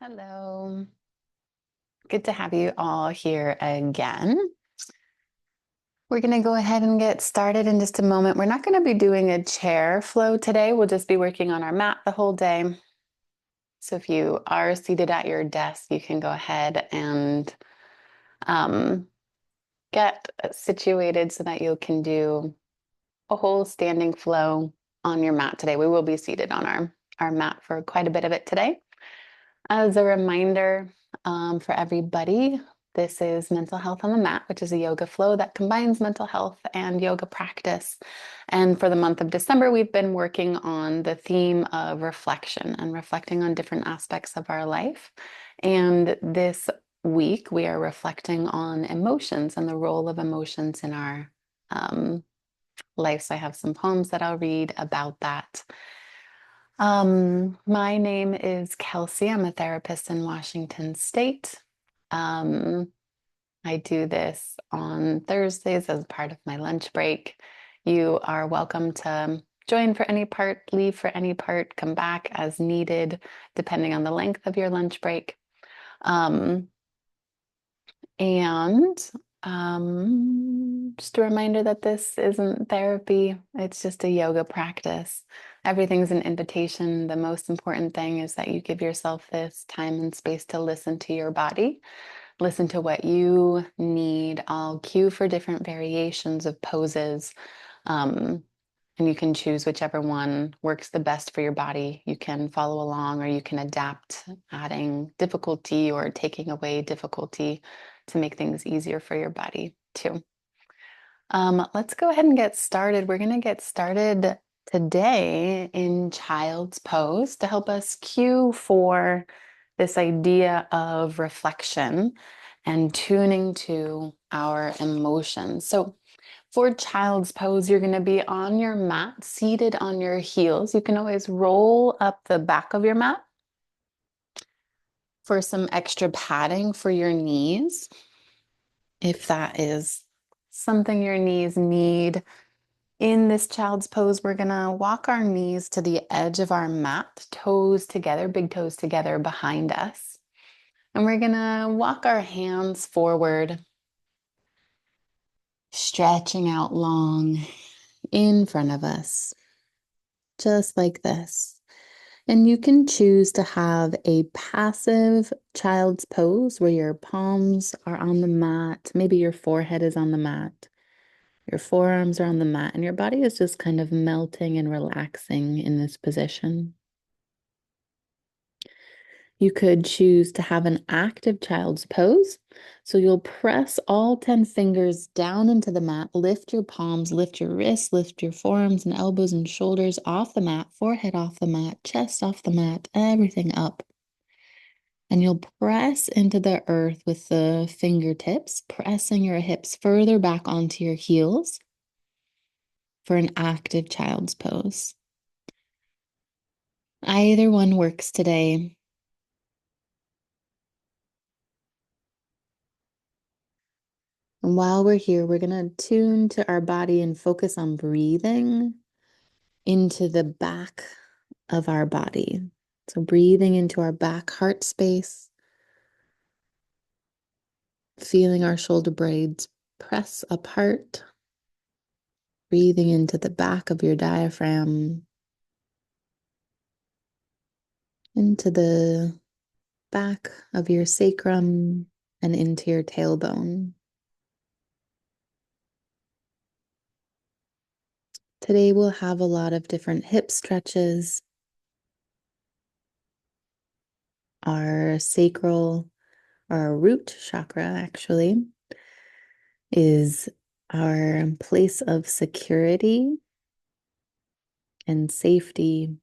Hello. Good to have you all here again. We're going to go ahead and get started in just a moment. We're not going to be doing a chair flow today. We'll just be working on our mat the whole day. So if you are seated at your desk, you can go ahead and get situated so that you can do a whole standing flow on your mat today. We will be seated on our mat for quite a bit of it today. As a reminder, for everybody, this is Mental Health on the Mat, which is a yoga flow that combines mental health and yoga practice. And for the month of December, we've been working on the theme of reflection and reflecting on different aspects of our life. And this week, we are reflecting on emotions and the role of emotions in our life. So I have some poems that I'll read about that. My name is Kelsey. I'm a therapist in Washington State. I do this on Thursdays as part of my lunch break. You are welcome to join for any part, leave for any part, come back as needed, depending on the length of your lunch break. Just a reminder that this isn't therapy, it's just a yoga practice. Everything's an invitation. The most important thing is that you give yourself this time and space to listen to your body, listen to what you need. I'll cue for different variations of poses. And you can choose whichever one works the best for your body. You can follow along or you can adapt, adding difficulty or taking away difficulty to make things easier for your body too. Let's go ahead and get started. We're going to get started today in child's pose to help us cue for this idea of reflection and tuning to our emotions. So for child's pose, you're going to be on your mat, seated on your heels. You can always roll up the back of your mat for some extra padding for your knees, if that is something your knees need. In this child's pose, we're going to walk our knees to the edge of our mat, toes together, big toes together behind us. And we're going to walk our hands forward, stretching out long in front of us, just like this. And you can choose to have a passive child's pose where your palms are on the mat. Maybe your forehead is on the mat. Your forearms are on the mat, and your body is just kind of melting and relaxing in this position. You could choose to have an active child's pose. So you'll press all 10 fingers down into the mat, lift your palms, lift your wrists, lift your forearms and elbows and shoulders off the mat, forehead off the mat, chest off the mat, everything up. And you'll press into the earth with the fingertips, pressing your hips further back onto your heels for an active child's pose. Either one works today. And while we're here, we're going to tune to our body and focus on breathing into the back of our body. So breathing into our back heart space, feeling our shoulder blades press apart, breathing into the back of your diaphragm, into the back of your sacrum, and into your tailbone. Today we'll have a lot of different hip stretches. Our sacral, our root chakra actually, is our place of security and safety,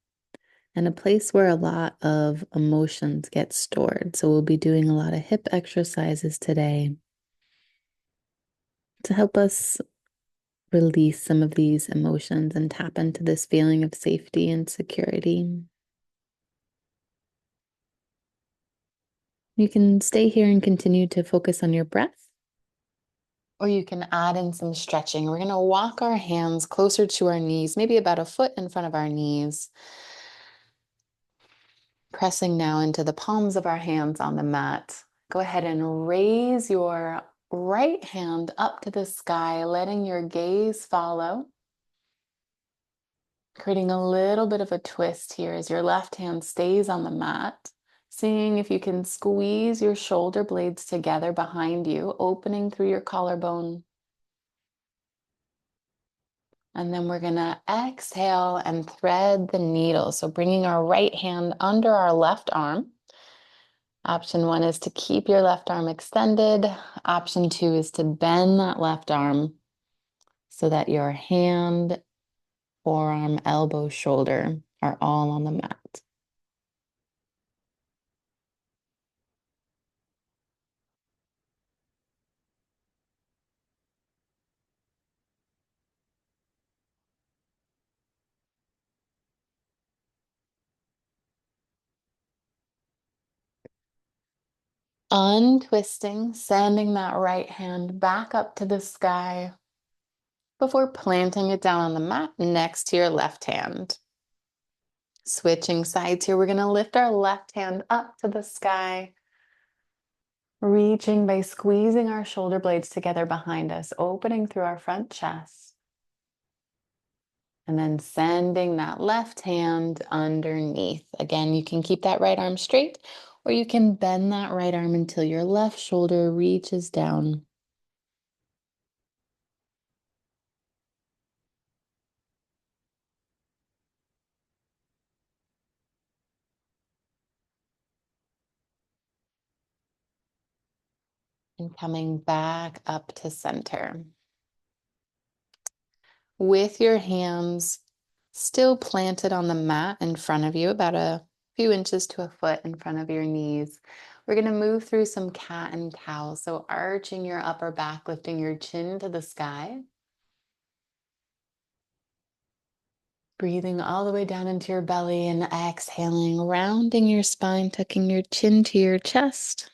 and a place where a lot of emotions get stored. So we'll be doing a lot of hip exercises today to help us release some of these emotions and tap into this feeling of safety and security. You can stay here and continue to focus on your breath, or you can add in some stretching. We're going to walk our hands closer to our knees, maybe about a foot in front of our knees. Pressing now into the palms of our hands on the mat. Go ahead and raise your right hand up to the sky, letting your gaze follow. Creating a little bit of a twist here as your left hand stays on the mat. Seeing if you can squeeze your shoulder blades together behind you, opening through your collarbone. And then we're going to exhale and thread the needle. So bringing our right hand under our left arm. Option one is to keep your left arm extended. Option two is to bend that left arm so that your hand, forearm, elbow, shoulder are all on the mat. Untwisting, sending that right hand back up to the sky before planting it down on the mat next to your left hand. Switching sides here, we're going to lift our left hand up to the sky, reaching by squeezing our shoulder blades together behind us, opening through our front chest. And then sending that left hand underneath. Again, you can keep that right arm straight, or you can bend that right arm until your left shoulder reaches down. And coming back up to center. With your hands still planted on the mat in front of you, about a few inches to a foot in front of your knees, we're going to move through some cat and cow. So arching your upper back, lifting your chin to the sky. Breathing all the way down into your belly and exhaling, rounding your spine, tucking your chin to your chest.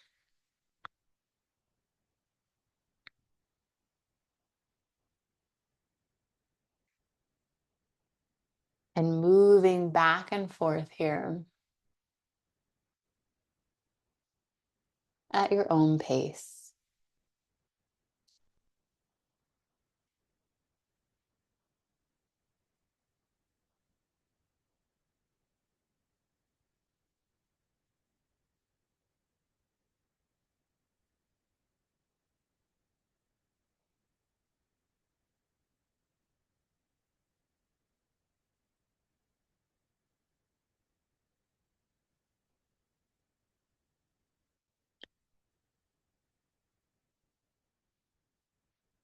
And moving back and forth here at your own pace.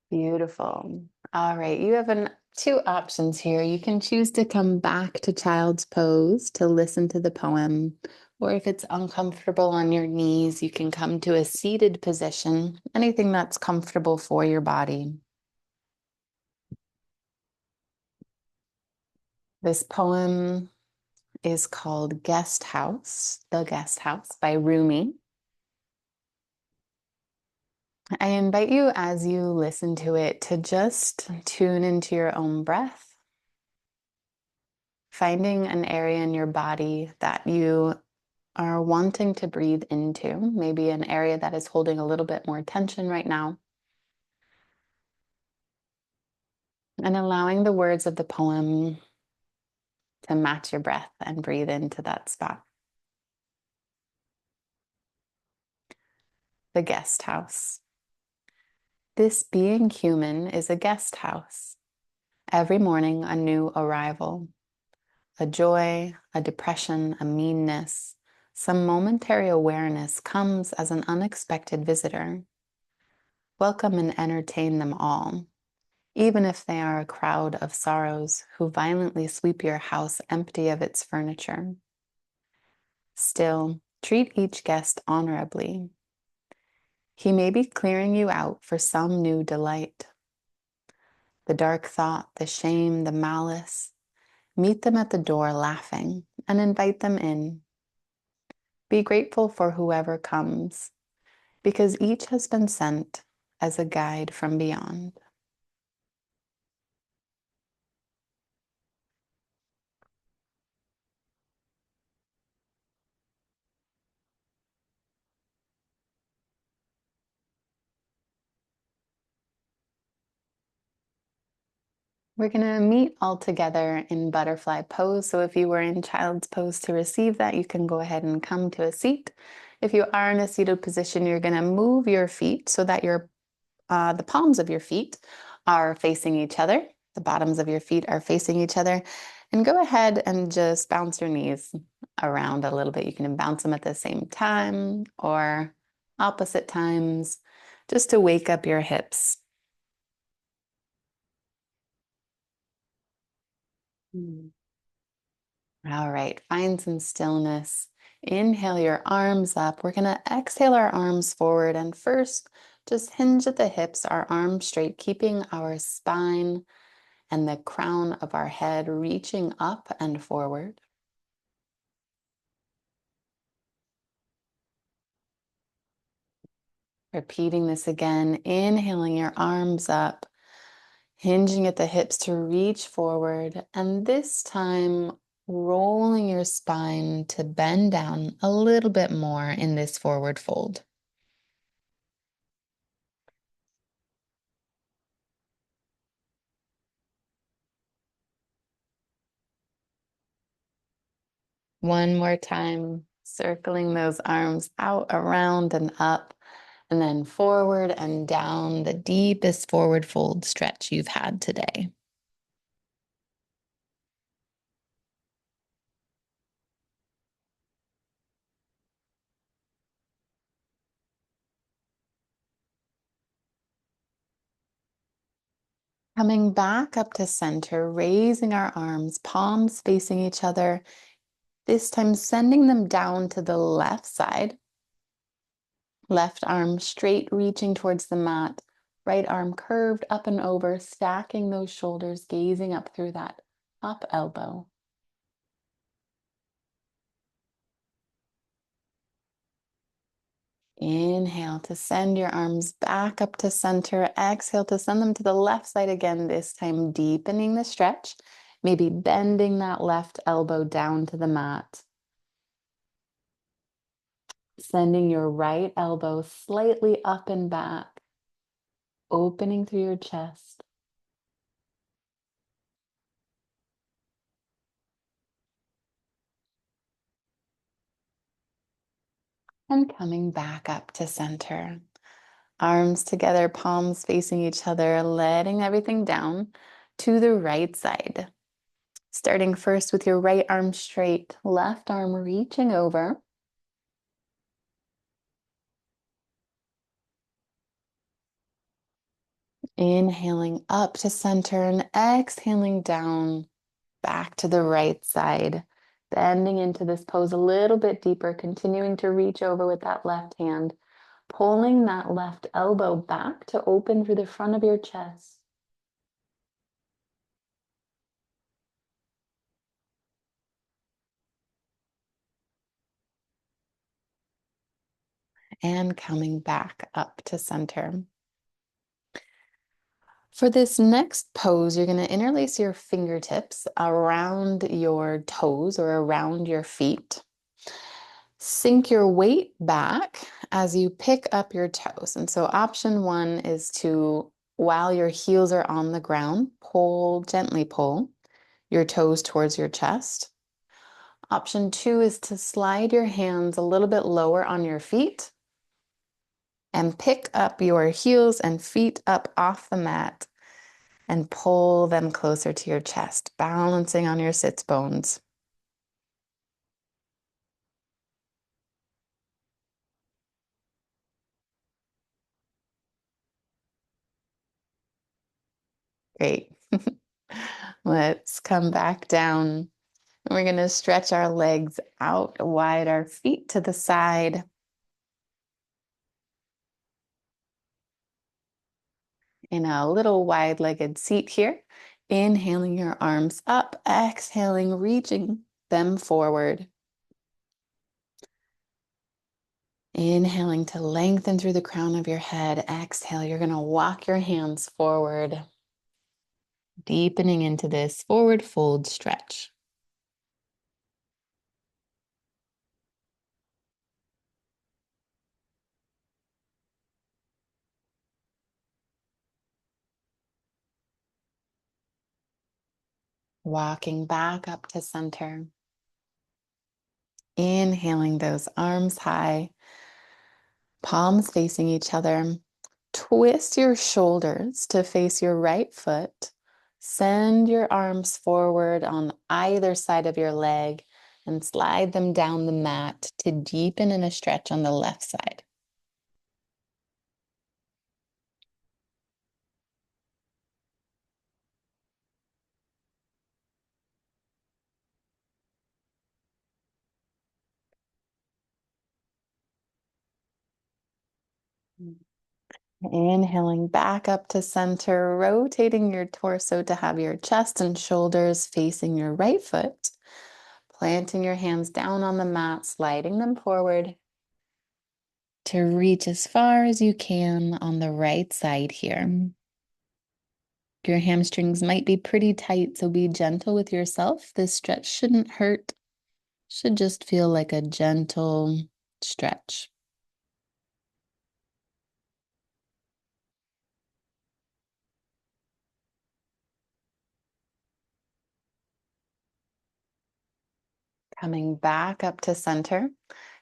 Beautiful. All right, you have two options here. You can choose to come back to child's pose to listen to the poem, or if it's uncomfortable on your knees, you can come to a seated position, anything that's comfortable for your body. This poem is called Guest House, The Guest House by Rumi. I invite you as you listen to it to just tune into your own breath, finding an area in your body that you are wanting to breathe into, maybe an area that is holding a little bit more tension right now, and allowing the words of the poem to match your breath and breathe into that spot. The guest house. This being human is a guest house. Every morning, a new arrival, a joy, a depression, a meanness, some momentary awareness comes as an unexpected visitor. Welcome and entertain them all, even if they are a crowd of sorrows who violently sweep your house empty of its furniture. Still, treat each guest honorably. He may be clearing you out for some new delight. The dark thought, the shame, the malice, meet them at the door laughing and invite them in. Be grateful for whoever comes, because each has been sent as a guide from beyond. We're going to meet all together in butterfly pose. So if you were in child's pose to receive that, you can go ahead and come to a seat. If you are in a seated position, you're going to move your feet so that the palms of your feet are facing each other. The bottoms of your feet are facing each other. And go ahead and just bounce your knees around a little bit. You can bounce them at the same time or opposite times, just to wake up your hips. Mm. All right, find some stillness. Inhale your arms up. We're going to exhale our arms forward. And first, just hinge at the hips, our arms straight, keeping our spine and the crown of our head reaching up and forward. Repeating this again, inhaling your arms up, hinging at the hips to reach forward, and this time rolling your spine to bend down a little bit more in this forward fold. One more time, circling those arms out, around, and up, and then forward and down, the deepest forward fold stretch you've had today. Coming back up to center, raising our arms, palms facing each other, this time sending them down to the left side. Left arm straight, reaching towards the mat. Right arm curved up and over, stacking those shoulders, gazing up through that up elbow. Inhale to send your arms back up to center. Exhale to send them to the left side again, this time deepening the stretch. Maybe bending that left elbow down to the mat. Sending your right elbow slightly up and back, opening through your chest. And coming back up to center. Arms together, palms facing each other, letting everything down to the right side. Starting first with your right arm straight, left arm reaching over. Inhaling up to center and exhaling down back to the right side. Bending into this pose a little bit deeper, continuing to reach over with that left hand, pulling that left elbow back to open through the front of your chest. And coming back up to center. For this next pose, you're going to interlace your fingertips around your toes or around your feet. Sink your weight back as you pick up your toes. And so option one is to, while your heels are on the ground, gently pull your toes towards your chest. Option two is to slide your hands a little bit lower on your feet and pick up your heels and feet up off the mat and pull them closer to your chest, balancing on your sits bones. Great. Let's come back down. We're going to stretch our legs out wide, our feet to the side. In a little wide-legged seat here. Inhaling your arms up, exhaling, reaching them forward. Inhaling to lengthen through the crown of your head. Exhale, you're going to walk your hands forward, deepening into this forward fold stretch. Walking back up to center. Inhaling those arms high, palms facing each other. Twist your shoulders to face your right foot. Send your arms forward on either side of your leg and slide them down the mat to deepen in a stretch on the left side. Inhaling back up to center, rotating your torso to have your chest and shoulders facing your right foot. Planting your hands down on the mat, sliding them forward to reach as far as you can on the right side here. Your hamstrings might be pretty tight, so be gentle with yourself. This stretch shouldn't hurt, should just feel like a gentle stretch. Coming back up to center,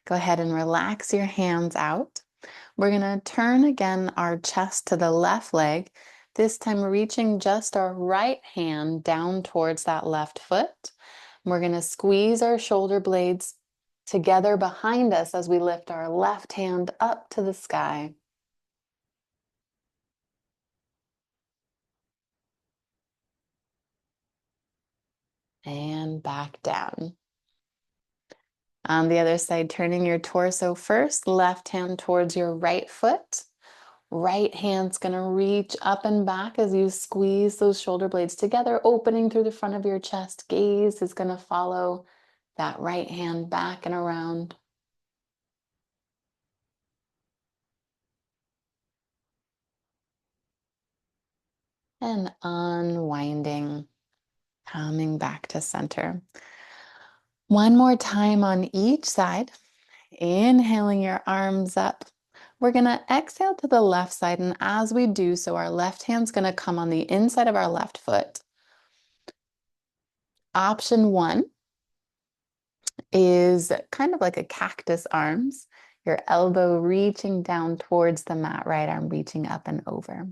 go ahead and relax your hands out. We're going to turn again our chest to the left leg, this time reaching just our right hand down towards that left foot. We're going to squeeze our shoulder blades together behind us as we lift our left hand up to the sky. And back down. On the other side, turning your torso first, left hand towards your right foot. Right hand's gonna reach up and back as you squeeze those shoulder blades together, opening through the front of your chest. Gaze is gonna follow that right hand back and around. And unwinding, coming back to center. One more time on each side. Inhaling your arms up. We're going to exhale to the left side, and as we do so, our left hand's going to come on the inside of our left foot. Option one is kind of like a cactus arms, your elbow reaching down towards the mat, right arm reaching up and over.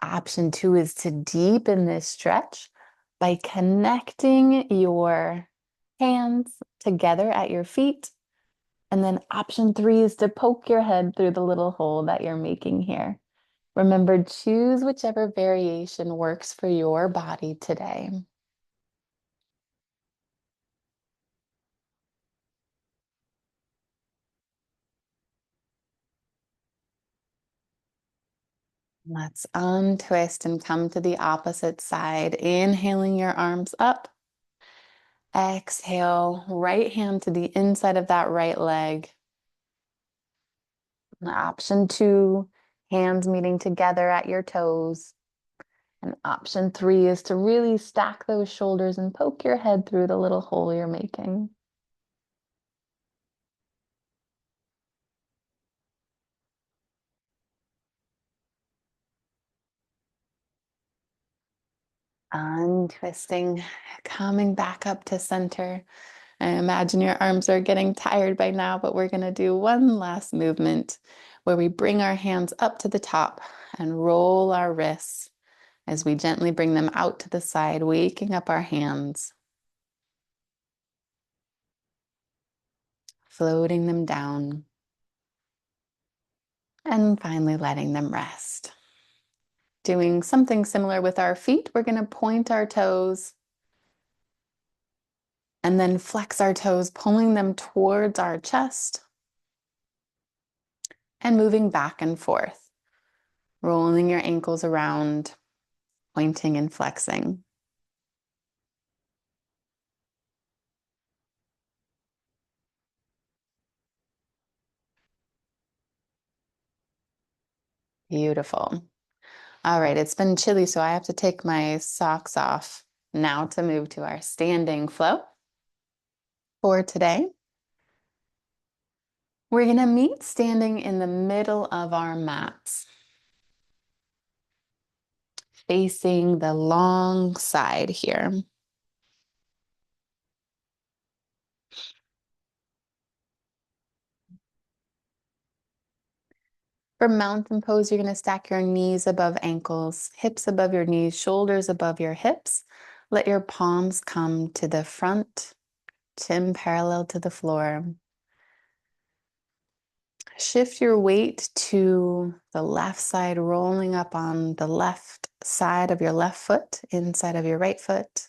Option two is to deepen this stretch by connecting your hands together at your feet. And then option three is to poke your head through the little hole that you're making here. Remember, choose whichever variation works for your body today. Let's untwist and come to the opposite side. Inhaling your arms up. Exhale, right hand to the inside of that right leg. And option two, hands meeting together at your toes. And option three is to really stack those shoulders and poke your head through the little hole you're making. Untwisting, coming back up to center. I imagine your arms are getting tired by now, but we're going to do one last movement where we bring our hands up to the top and roll our wrists as we gently bring them out to the side, waking up our hands, floating them down, and finally letting them rest. Doing something similar with our feet, we're going to point our toes and then flex our toes, pulling them towards our chest and moving back and forth, rolling your ankles around, pointing and flexing. Beautiful. All right, it's been chilly, so I have to take my socks off now to move to our standing flow for today. We're going to meet standing in the middle of our mats. facing the long side here. For mountain pose, you're going to stack your knees above ankles, hips above your knees, shoulders above your hips. Let your palms come to the front, chin parallel to the floor. Shift your weight to the left side, rolling up on the left side of your left foot, inside of your right foot.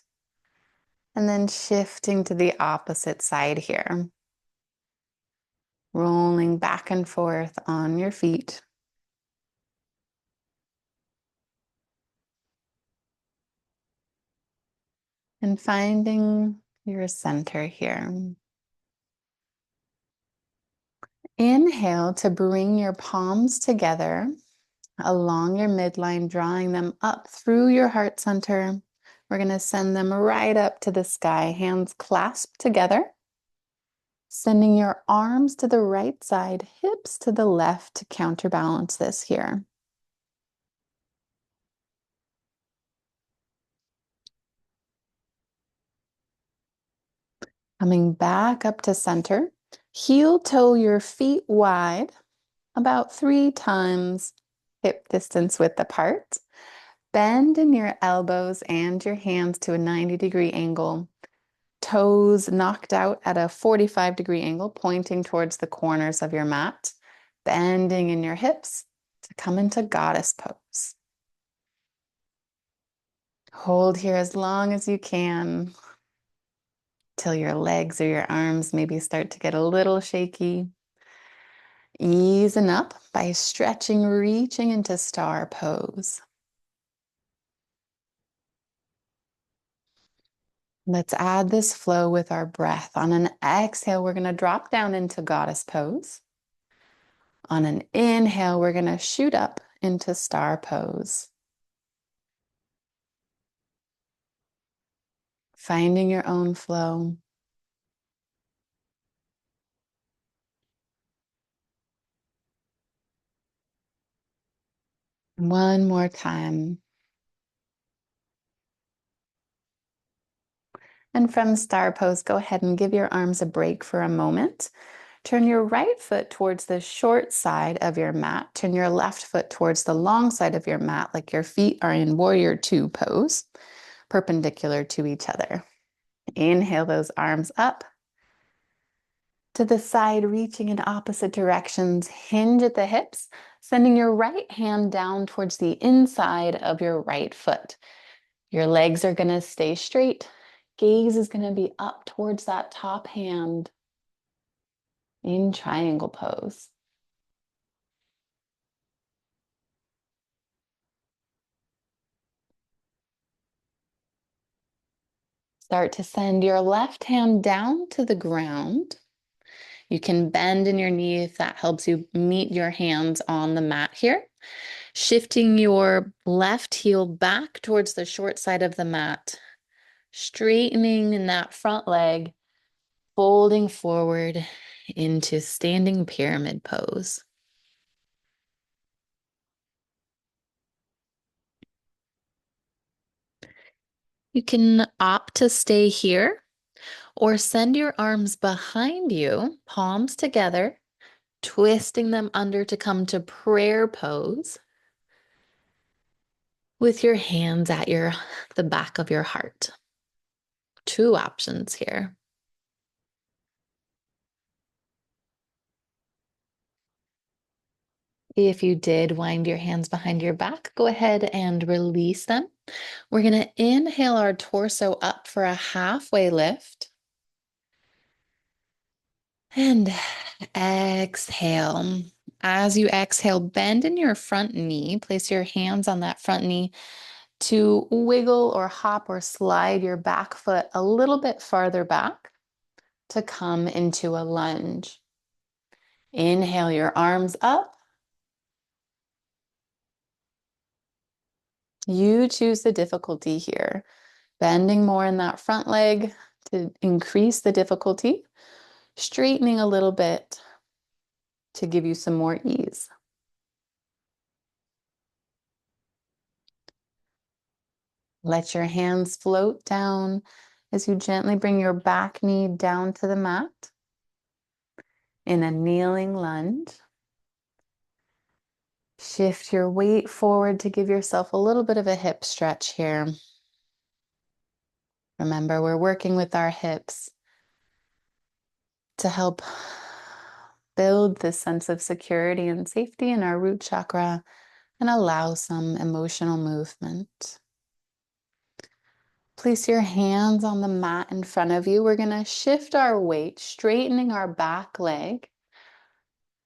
And then shifting to the opposite side here. Rolling back and forth on your feet. And finding your center here. Inhale to bring your palms together along your midline, drawing them up through your heart center. We're going to send them right up to the sky, hands clasped together. Sending your arms to the right side, hips to the left to counterbalance this here. Coming back up to center, heel toe your feet wide, about 3 times hip distance width apart. Bend in your elbows and your hands to a 90-degree angle. Toes knocked out at a 45-degree angle, pointing towards the corners of your mat. Bending in your hips to come into goddess pose. Hold here as long as you can till your legs or your arms maybe start to get a little shaky. Easing up by stretching, reaching into star pose. Let's add this flow with our breath. On an exhale, we're going to drop down into goddess pose. On an inhale, we're going to shoot up into star pose. Finding your own flow. One more time. And from star pose, go ahead and give your arms a break for a moment. Turn your right foot towards the short side of your mat. Turn your left foot towards the long side of your mat, like your feet are in warrior 2 pose, perpendicular to each other. Inhale those arms up to the side, reaching in opposite directions. Hinge at the hips, sending your right hand down towards the inside of your right foot. Your legs are going to stay straight. Gaze is going to be up towards that top hand in triangle pose. Start to send your left hand down to the ground. You can bend in your knee if that helps you meet your hands on the mat here. Shifting your left heel back towards the short side of the mat. Straightening in that front leg, folding forward into standing pyramid pose. You can opt to stay here or send your arms behind you, palms together, twisting them under to come to prayer pose with your hands at the back of your heart. 2 options here. If you did wind your hands behind your back, go ahead and release them. We're going to inhale our torso up for a halfway lift. And exhale. As you exhale, bend in your front knee. Place your hands on that front knee to wiggle or hop or slide your back foot a little bit farther back to come into a lunge. Inhale your arms up. You choose the difficulty here. Bending more in that front leg to increase the difficulty. Straightening a little bit to give you some more ease. Let your hands float down as you gently bring your back knee down to the mat in a kneeling lunge. Shift your weight forward to give yourself a little bit of a hip stretch here. Remember, we're working with our hips to help build this sense of security and safety in our root chakra and allow some emotional movement. Place your hands on the mat in front of you. We're going to shift our weight, straightening our back leg,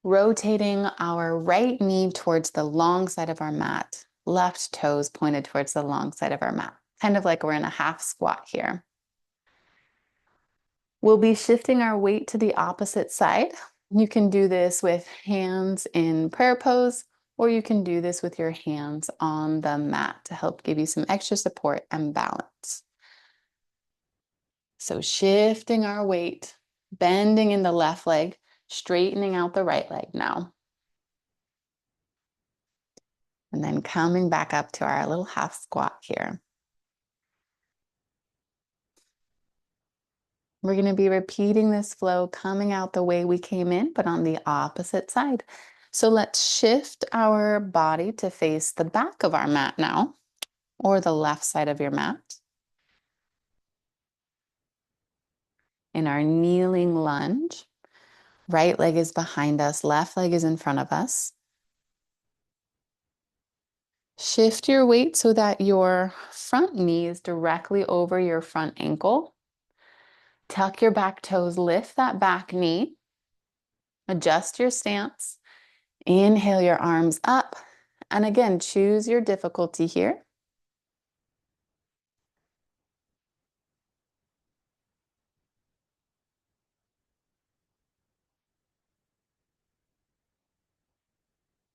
rotating our right knee towards the long side of our mat, left toes pointed towards the long side of our mat, kind of like we're in a half squat here. We'll be shifting our weight to the opposite side. You can do this with hands in prayer pose, or you can do this with your hands on the mat to help give you some extra support and balance. So shifting our weight, bending in the left leg, straightening out the right leg now. And then coming back up to our little half squat here. We're going to be repeating this flow, coming out the way we came in, but on the opposite side. So let's shift our body to face the back of our mat now, or the left side of your mat. In our kneeling lunge, right leg is behind us, left leg is in front of us. Shift your weight so that your front knee is directly over your front ankle. Tuck your back toes, lift that back knee. Adjust your stance. Inhale your arms up. And again, choose your difficulty here.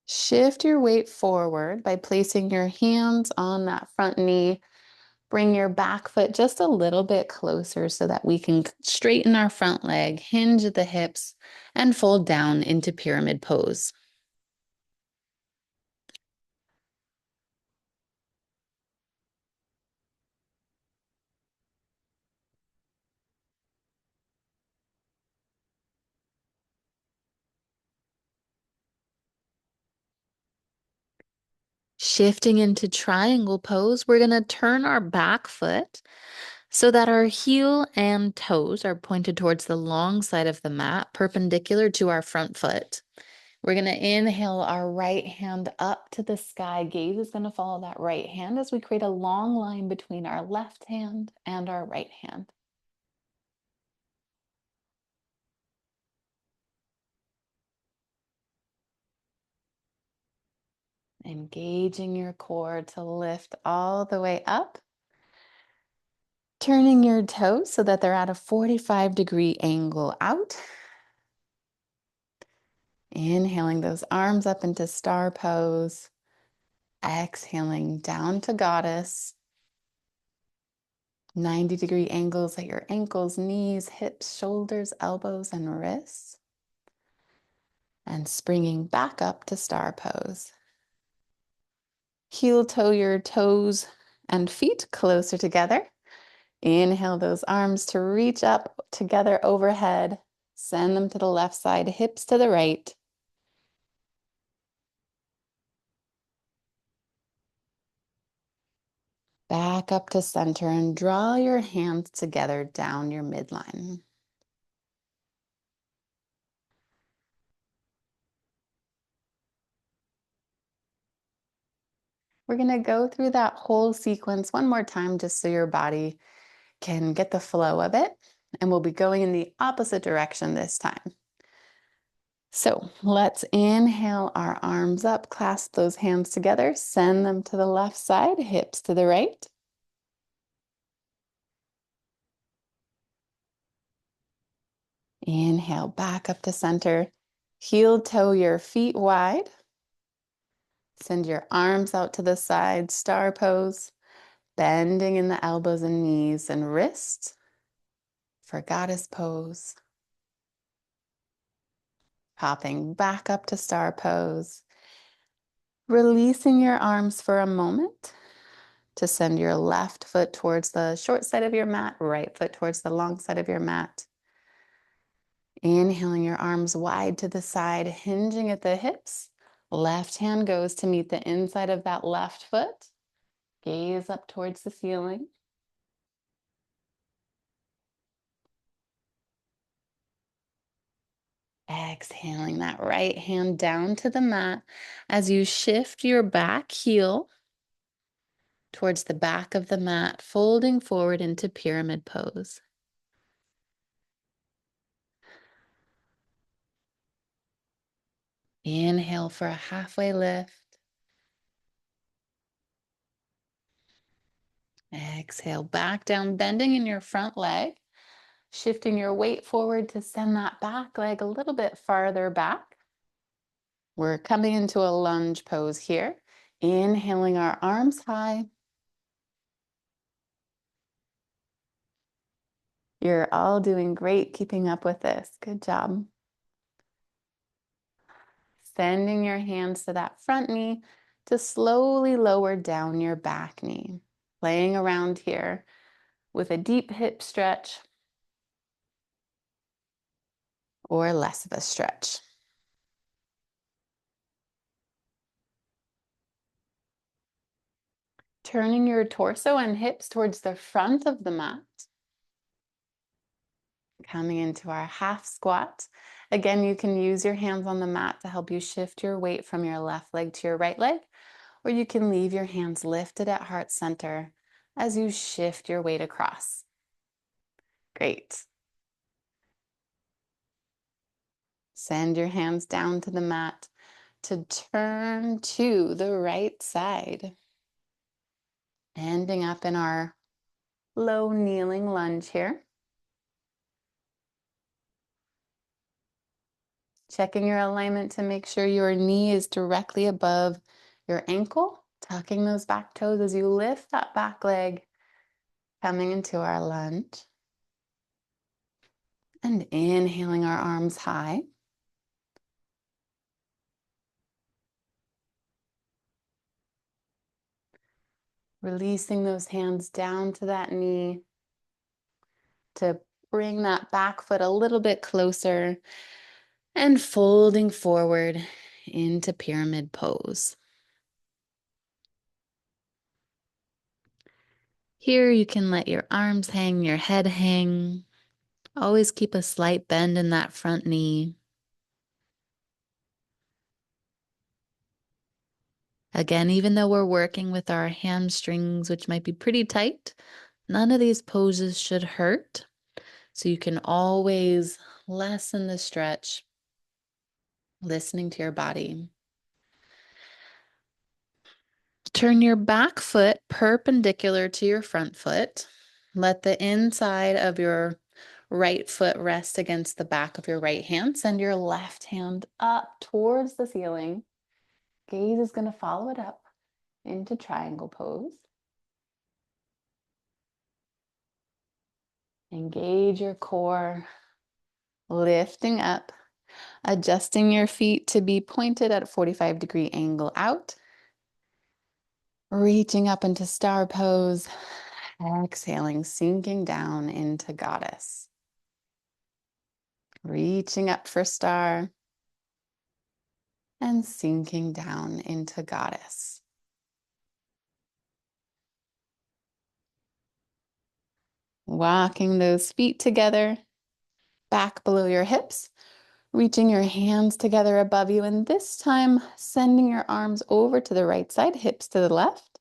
Shift your weight forward by placing your hands on that front knee. Bring your back foot just a little bit closer so that we can straighten our front leg, hinge at the hips, and fold down into pyramid pose. Shifting into triangle pose, we're going to turn our back foot so that our heel and toes are pointed towards the long side of the mat, perpendicular to our front foot. We're going to inhale our right hand up to the sky. Gaze is going to follow that right hand as we create a long line between our left hand and our right hand. Engaging your core to lift all the way up. Turning your toes so that they're at a 45-degree angle out. Inhaling those arms up into star pose. Exhaling down to goddess. 90-degree angles at your ankles, knees, hips, shoulders, elbows, and wrists. And springing back up to star pose. Heel toe your toes and feet closer together. Inhale those arms to reach up together overhead. Send them to the left side, hips to the right. Back up to center and draw your hands together down your midline. We're going to go through that whole sequence one more time just so your body can get the flow of it. And we'll be going in the opposite direction this time. So let's inhale our arms up, clasp those hands together, send them to the left side, hips to the right. Inhale back up to center. Heel toe your feet wide. Send your arms out to the side, star pose, bending in the elbows and knees and wrists for goddess pose. Popping back up to star pose. Releasing your arms for a moment. to send your left foot towards the short side of your mat, right foot towards the long side of your mat. Inhaling your arms wide to the side, hinging at the hips. Left hand goes to meet the inside of that left foot. Gaze up towards the ceiling. Exhaling that right hand down to the mat as you shift your back heel towards the back of the mat, folding forward into pyramid pose. Inhale for a halfway lift. Exhale back down, bending in your front leg, shifting your weight forward to send that back leg a little bit farther back. We're coming into a lunge pose here. Inhaling our arms high. You're all doing great keeping up with this. Good job. Sending your hands to that front knee to slowly lower down your back knee. Playing around here with a deep hip stretch or less of a stretch. Turning your torso and hips towards the front of the mat. Coming into our half squat. Again, you can use your hands on the mat to help you shift your weight from your left leg to your right leg, or you can leave your hands lifted at heart center as you shift your weight across. Great. Send your hands down to the mat to turn to the right side. Ending up in our low kneeling lunge here. Checking your alignment to make sure your knee is directly above your ankle. Tucking those back toes as you lift that back leg. Coming into our lunge. And inhaling our arms high. Releasing those hands down to that knee to bring that back foot a little bit closer and folding forward into pyramid pose. Here you can let your arms hang, your head hang. Always keep a slight bend in that front knee. Again, even though we're working with our hamstrings, which might be pretty tight, none of these poses should hurt. So you can always lessen the stretch, listening to your body. Turn your back foot perpendicular to your front foot. Let the inside of your right foot rest against the back of your right hand. Send your left hand up towards the ceiling. Gaze is going to follow it up into triangle pose. Engage your core, lifting up, adjusting your feet to be pointed at a 45-degree angle out. Reaching up into star pose, exhaling, sinking down into goddess. Reaching up for star and sinking down into goddess. Walking those feet together, back below your hips, reaching your hands together above you, and this time sending your arms over to the right side, hips to the left.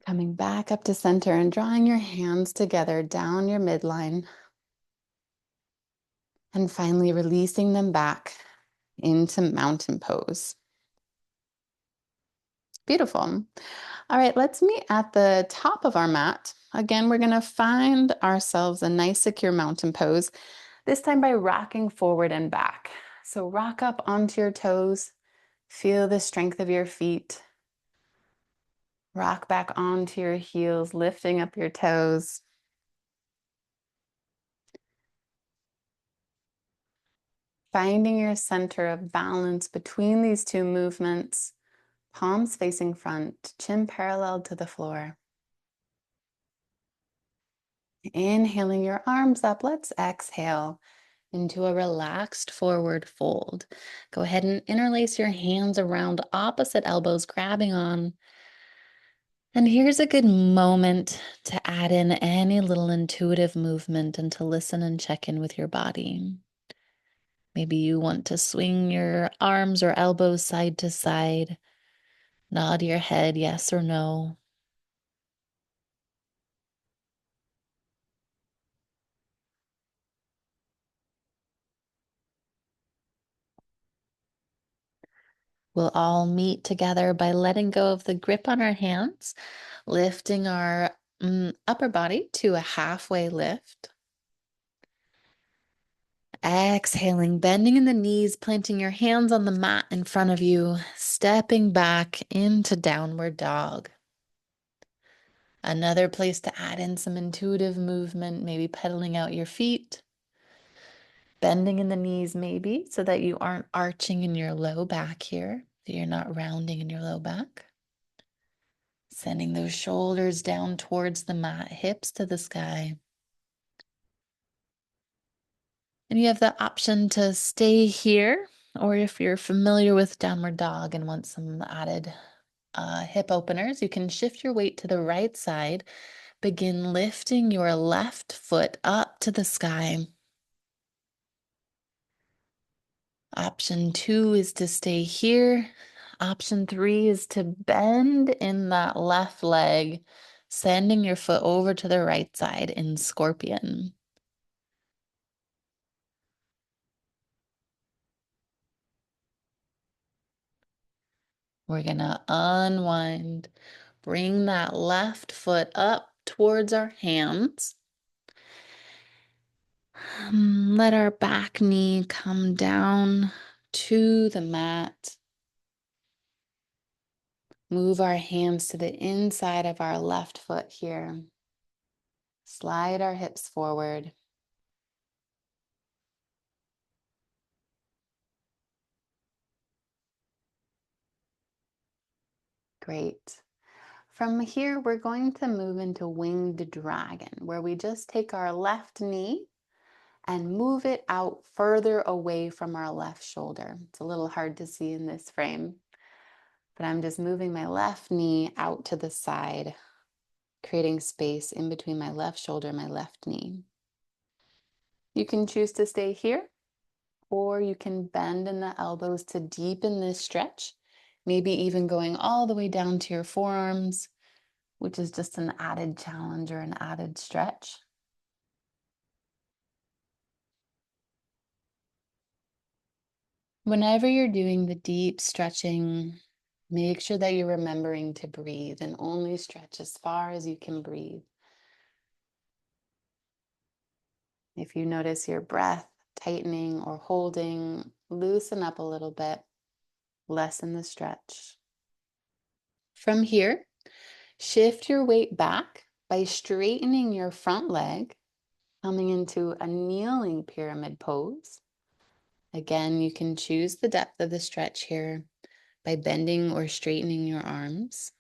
Coming back up to center and drawing your hands together down your midline. And finally releasing them back into mountain pose. Beautiful. All right, let's meet at the top of our mat. Again, we're going to find ourselves a nice secure mountain pose, this time by rocking forward and back. So rock up onto your toes, feel the strength of your feet. Rock back onto your heels, lifting up your toes. Finding your center of balance between these two movements, palms facing front, chin parallel to the floor. Inhaling your arms up, let's exhale into a relaxed forward fold. Go ahead and interlace your hands around opposite elbows, grabbing on. And here's a good moment to add in any little intuitive movement and to listen and check in with your body. Maybe you want to swing your arms or elbows side to side. Nod your head, yes or no. We'll all meet together by letting go of the grip on our hands, lifting our upper body to a halfway lift. Exhaling, bending in the knees, planting your hands on the mat in front of you, stepping back into downward dog. Another place to add in some intuitive movement, maybe pedaling out your feet, bending in the knees maybe, so that you aren't arching in your low back here, so you're not rounding in your low back. Sending those shoulders down towards the mat, hips to the sky. And you have the option to stay here, or if you're familiar with downward dog and want some added hip openers, you can shift your weight to the right side. Begin lifting your left foot up to the sky. Option 2 is to stay here. Option 3 is to bend in that left leg, sending your foot over to the right side in scorpion. We're going to unwind, bring that left foot up towards our hands. Let our back knee come down to the mat. Move our hands to the inside of our left foot here. Slide our hips forward. Great. From here, we're going to move into winged dragon, where we just take our left knee and move it out further away from our left shoulder. It's a little hard to see in this frame, but I'm just moving my left knee out to the side, creating space in between my left shoulder and my left knee. You can choose to stay here, or you can bend in the elbows to deepen this stretch, maybe even going all the way down to your forearms, which is just an added challenge or an added stretch. Whenever you're doing the deep stretching, make sure that you're remembering to breathe and only stretch as far as you can breathe. If you notice your breath tightening or holding, loosen up a little bit, lessen the stretch. From here, shift your weight back by straightening your front leg, coming into a kneeling pyramid pose. Again, you can choose the depth of the stretch here by bending or straightening your arms.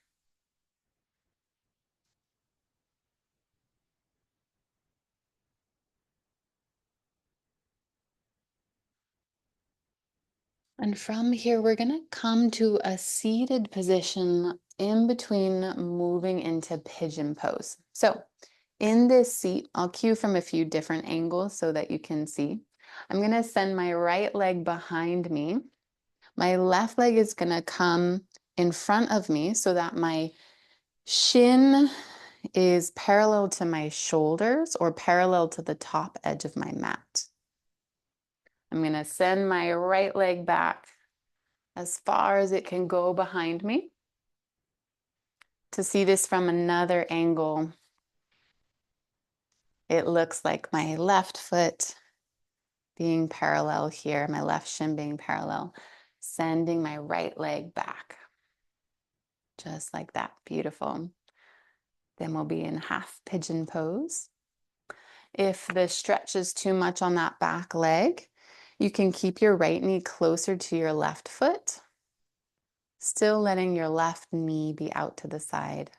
And from here, we're going to come to a seated position in between moving into pigeon pose. So in this seat, I'll cue from a few different angles so that you can see. I'm going to send my right leg behind me. My left leg is going to come in front of me so that my shin is parallel to my shoulders or parallel to the top edge of my mat. I'm going to send my right leg back as far as it can go behind me. To see this from another angle, it looks like my left foot being parallel here, my left shin being parallel, sending my right leg back. Just like that, beautiful. Then we'll be in half pigeon pose. If the stretch is too much on that back leg, You can keep your right knee closer to your left foot, still letting your left knee be out to the side.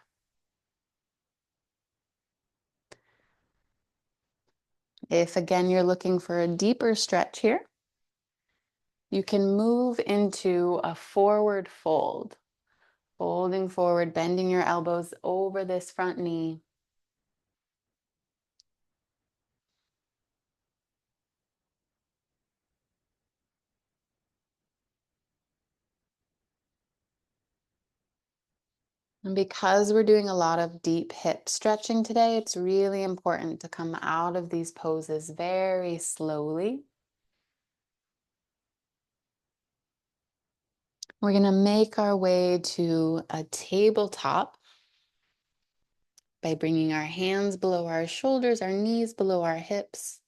If again you're looking for a deeper stretch here, you can move into a forward fold, folding forward, bending your elbows over this front knee. And because we're doing a lot of deep hip stretching today, it's really important to come out of these poses very slowly. We're going to make our way to a tabletop by bringing our hands below our shoulders, our knees below our hips.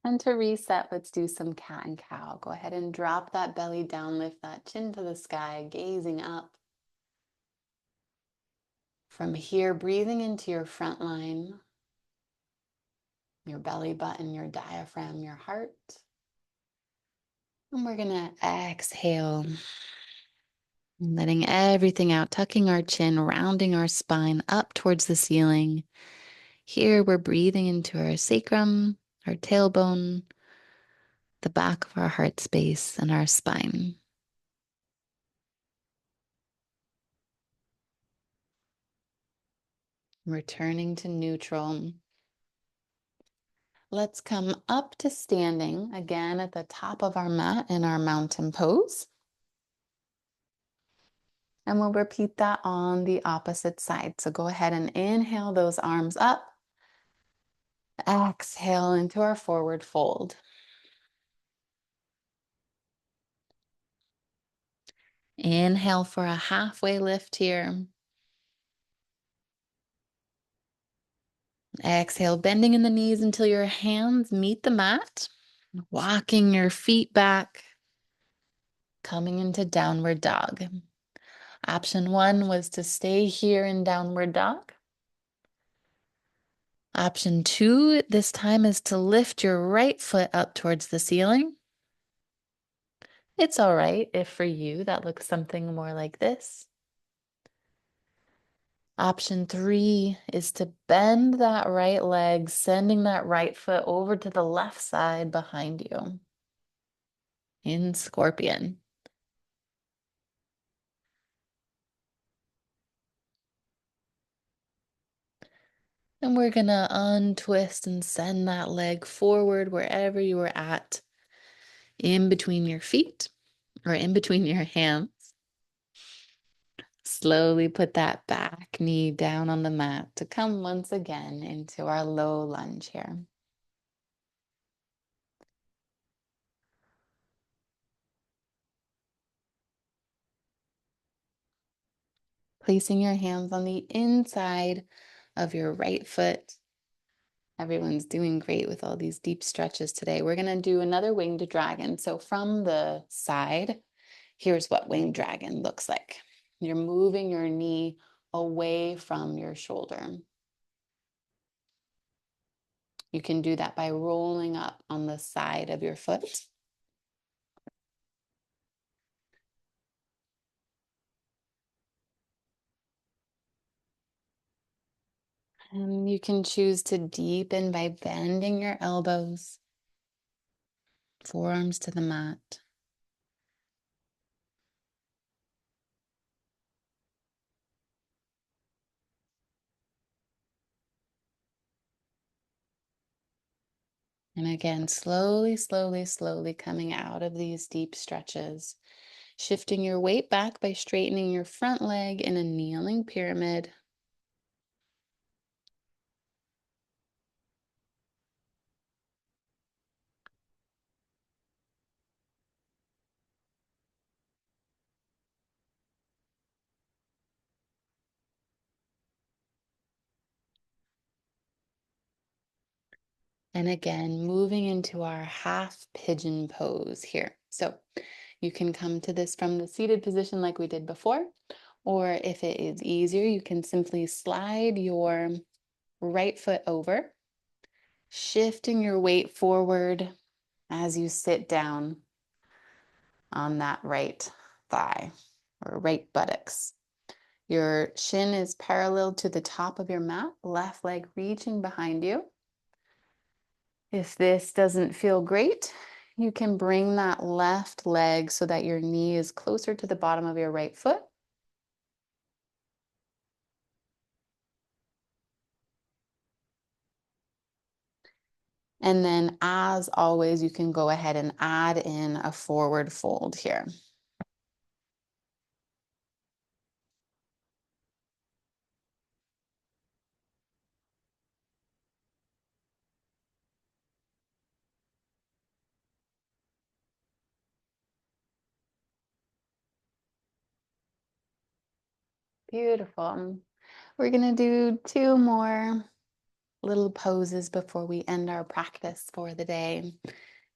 And to reset, let's do some cat and cow. Go ahead and drop that belly down, lift that chin to the sky, gazing up. From here, breathing into your front line, your belly button, your diaphragm, your heart. And we're gonna exhale, letting everything out, tucking our chin, rounding our spine up towards the ceiling. Here, we're breathing into our sacrum, our tailbone, the back of our heart space, and our spine. Returning to neutral. Let's come up to standing again at the top of our mat in our mountain pose. And we'll repeat that on the opposite side. So go ahead and inhale those arms up. Exhale into our forward fold. Inhale for a halfway lift here. Exhale, bending in the knees until your hands meet the mat. Walking your feet back. Coming into downward dog. Option 1 was to stay here in downward dog. Option 2 this time is to lift your right foot up towards the ceiling. It's all right if for you that looks something more like this. Option 3 is to bend that right leg, sending that right foot over to the left side behind you in scorpion. And we're going to untwist and send that leg forward wherever you are at, in between your feet or in between your hands. Slowly put that back knee down on the mat to come once again into our low lunge here. Placing your hands on the inside of your right foot. Everyone's doing great with all these deep stretches today. We're going to do another winged dragon. So from the side, here's what winged dragon looks like. You're moving your knee away from your shoulder. You can do that by rolling up on the side of your foot. And you can choose to deepen by bending your elbows, forearms to the mat. And again, slowly, slowly, slowly coming out of these deep stretches. Shifting your weight back by straightening your front leg in a kneeling pyramid. And again, moving into our half pigeon pose here. So you can come to this from the seated position like we did before, or if it is easier, you can simply slide your right foot over, shifting your weight forward as you sit down on that right thigh or right buttocks. Your shin is parallel to the top of your mat, left leg reaching behind you. If this doesn't feel great, you can bring that left leg so that your knee is closer to the bottom of your right foot. And then, as always, you can go ahead and add in a forward fold here. Beautiful. We're going to do 2 more little poses before we end our practice for the day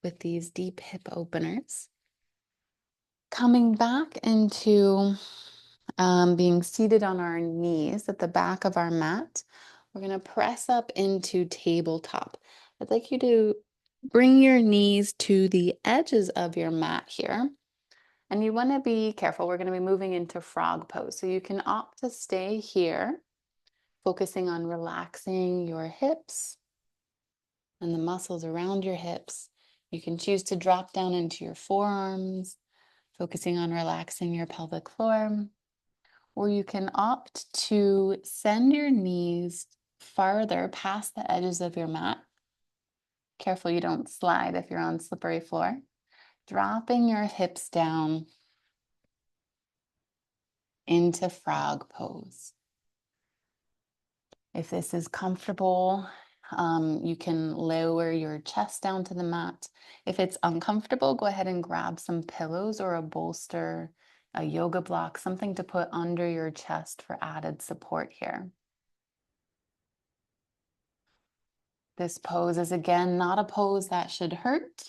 with these deep hip openers. Coming back into being seated on our knees at the back of our mat, we're going to press up into tabletop. I'd like you to bring your knees to the edges of your mat here. And you want to be careful. We're going to be moving into frog pose. So you can opt to stay here, focusing on relaxing your hips and the muscles around your hips. You can choose to drop down into your forearms, focusing on relaxing your pelvic floor. Or you can opt to send your knees farther past the edges of your mat. Careful you don't slide if you're on slippery floor. Dropping your hips down into frog pose. If this is comfortable, you can lower your chest down to the mat. If it's uncomfortable, go ahead and grab some pillows or a bolster, a yoga block, something to put under your chest for added support here. This pose is, again, not a pose that should hurt,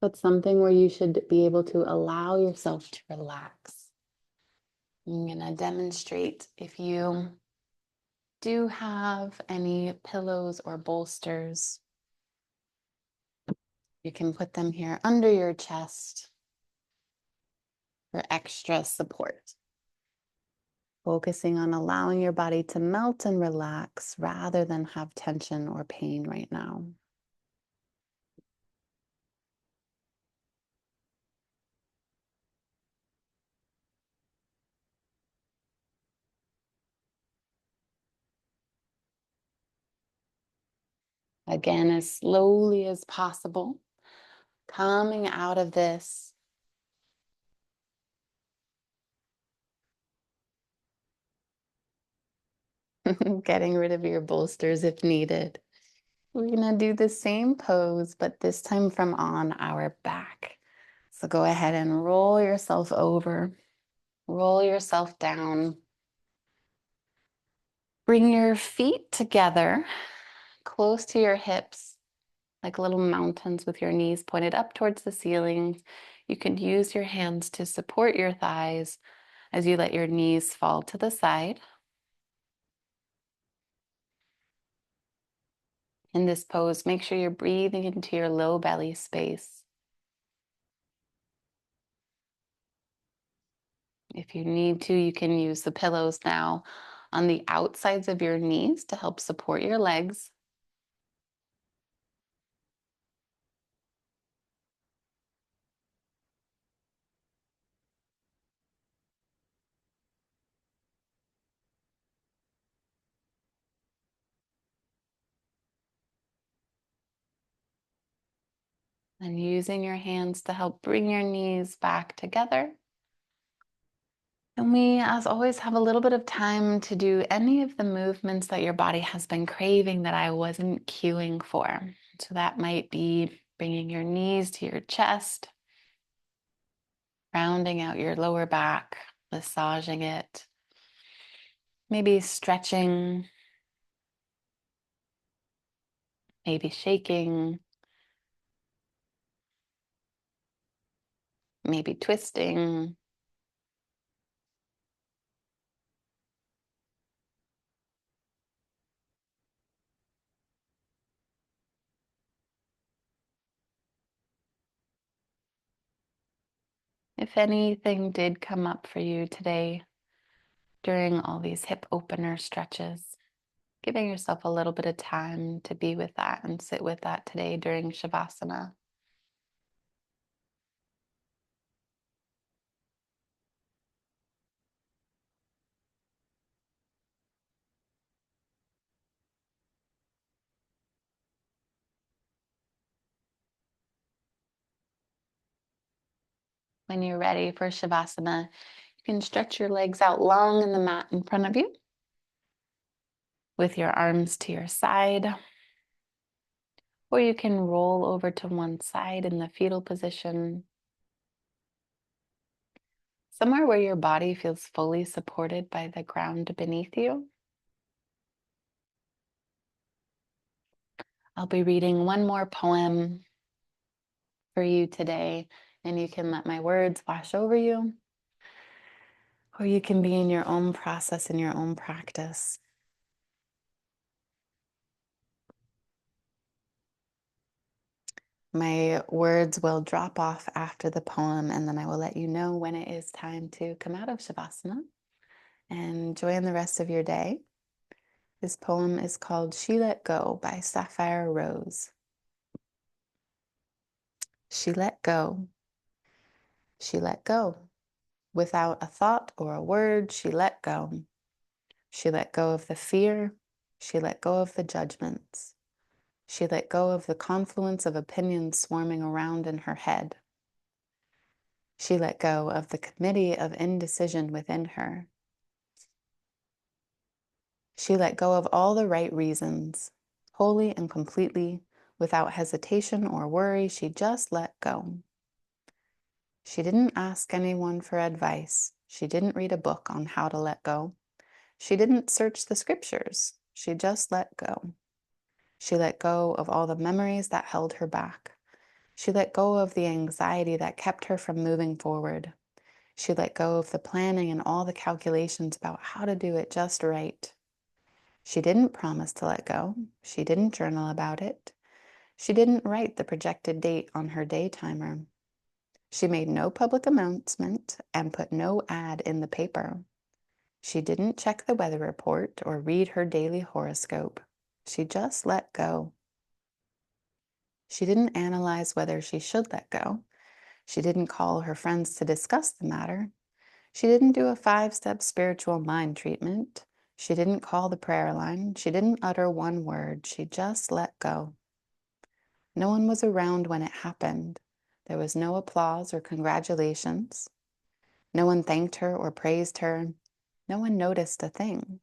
but something where you should be able to allow yourself to relax. I'm going to demonstrate. If you do have any pillows or bolsters, you can put them here under your chest for extra support. Focusing on allowing your body to melt and relax rather than have tension or pain right now. Again, as slowly as possible, coming out of this. Getting rid of your bolsters if needed. We're gonna do the same pose, but this time from on our back. So go ahead and roll yourself over, roll yourself down. Bring your feet together, close to your hips, like little mountains with your knees pointed up towards the ceiling. You can use your hands to support your thighs as you let your knees fall to the side. In this pose, make sure you're breathing into your low belly space. If you need to, you can use the pillows now on the outsides of your knees to help support your legs. And using your hands to help bring your knees back together. And we, as always, have a little bit of time to do any of the movements that your body has been craving that I wasn't cueing for. So that might be bringing your knees to your chest, rounding out your lower back, massaging it, maybe stretching, maybe shaking, maybe twisting. If anything did come up for you today during all these hip opener stretches, giving yourself a little bit of time to be with that and sit with that today during Shavasana. When you're ready for Shavasana, you can stretch your legs out long in the mat in front of you with your arms to your side, or you can roll over to one side in the fetal position, somewhere where your body feels fully supported by the ground beneath you. I'll be reading one more poem for you today, and you can let my words wash over you, or you can be in your own process, in your own practice. My words will drop off after the poem, and then I will let you know when it is time to come out of Shavasana and join the rest of your day. This poem is called She Let Go by Sapphire Rose. She let go. She let go. Without a thought or a word, she let go. She let go of the fear. She let go of the judgments. She let go of the confluence of opinions swarming around in her head. She let go of the committee of indecision within her. She let go of all the right reasons, wholly and completely, without hesitation or worry. She just let go. She didn't ask anyone for advice. She didn't read a book on how to let go. She didn't search the scriptures. She just let go. She let go of all the memories that held her back. She let go of the anxiety that kept her from moving forward. She let go of the planning and all the calculations about how to do it just right. She didn't promise to let go. She didn't journal about it. She didn't write the projected date on her day timer. She made no public announcement and put no ad in the paper. She didn't check the weather report or read her daily horoscope. She just let go. She didn't analyze whether she should let go. She didn't call her friends to discuss the matter. She didn't do a 5-step spiritual mind treatment. She didn't call the prayer line. She didn't utter one word. She just let go. No one was around when it happened. There was no applause or congratulations. No one thanked her or praised her. No one noticed a thing.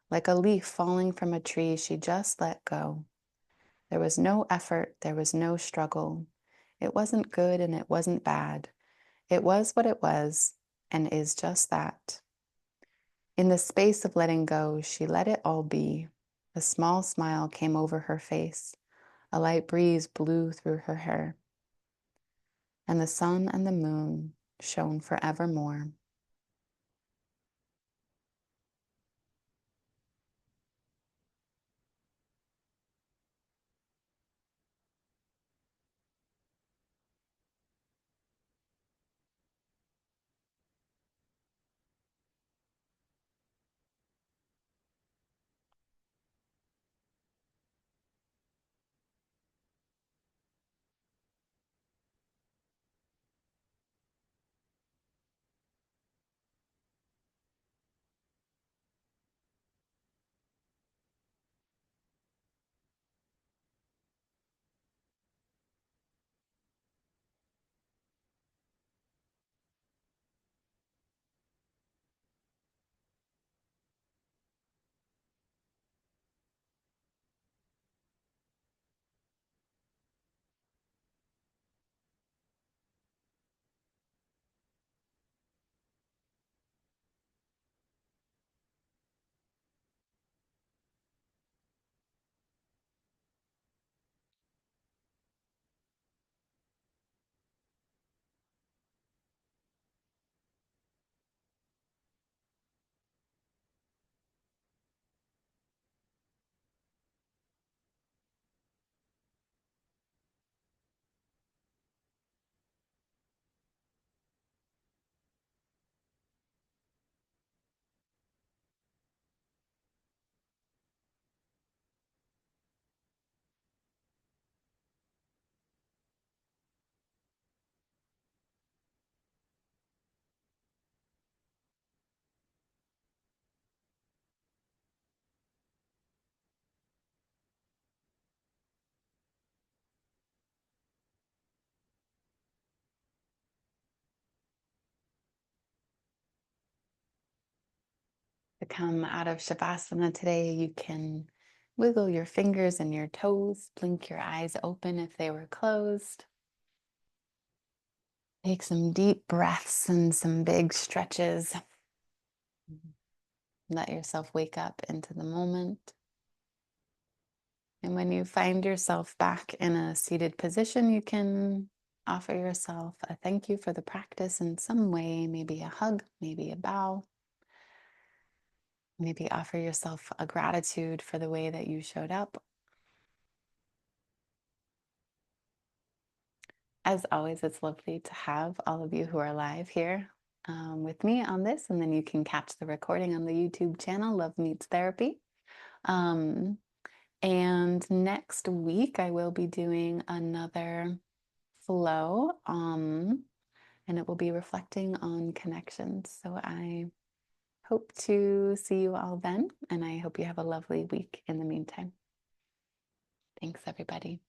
Like a leaf falling from a tree, she just let go. There was no effort. There was no struggle. It wasn't good and it wasn't bad. It was what it was and is just that. In the space of letting go, she let it all be. A small smile came over her face. A light breeze blew through her hair. And the sun and the moon shone forevermore. To come out of Shavasana today, you can wiggle your fingers and your toes, blink your eyes open if they were closed. Take some deep breaths and some big stretches. Let yourself wake up into the moment. And when you find yourself back in a seated position, you can offer yourself a thank you for the practice in some way, maybe a hug, maybe a bow. Maybe offer yourself a gratitude for the way that you showed up. As always, it's lovely to have all of you who are live here with me on this, and then you can catch the recording on the YouTube channel, Love Meets Therapy. And next week, I will be doing another flow, and it will be reflecting on connections. So I hope to see you all then, and I hope you have a lovely week in the meantime. Thanks, everybody.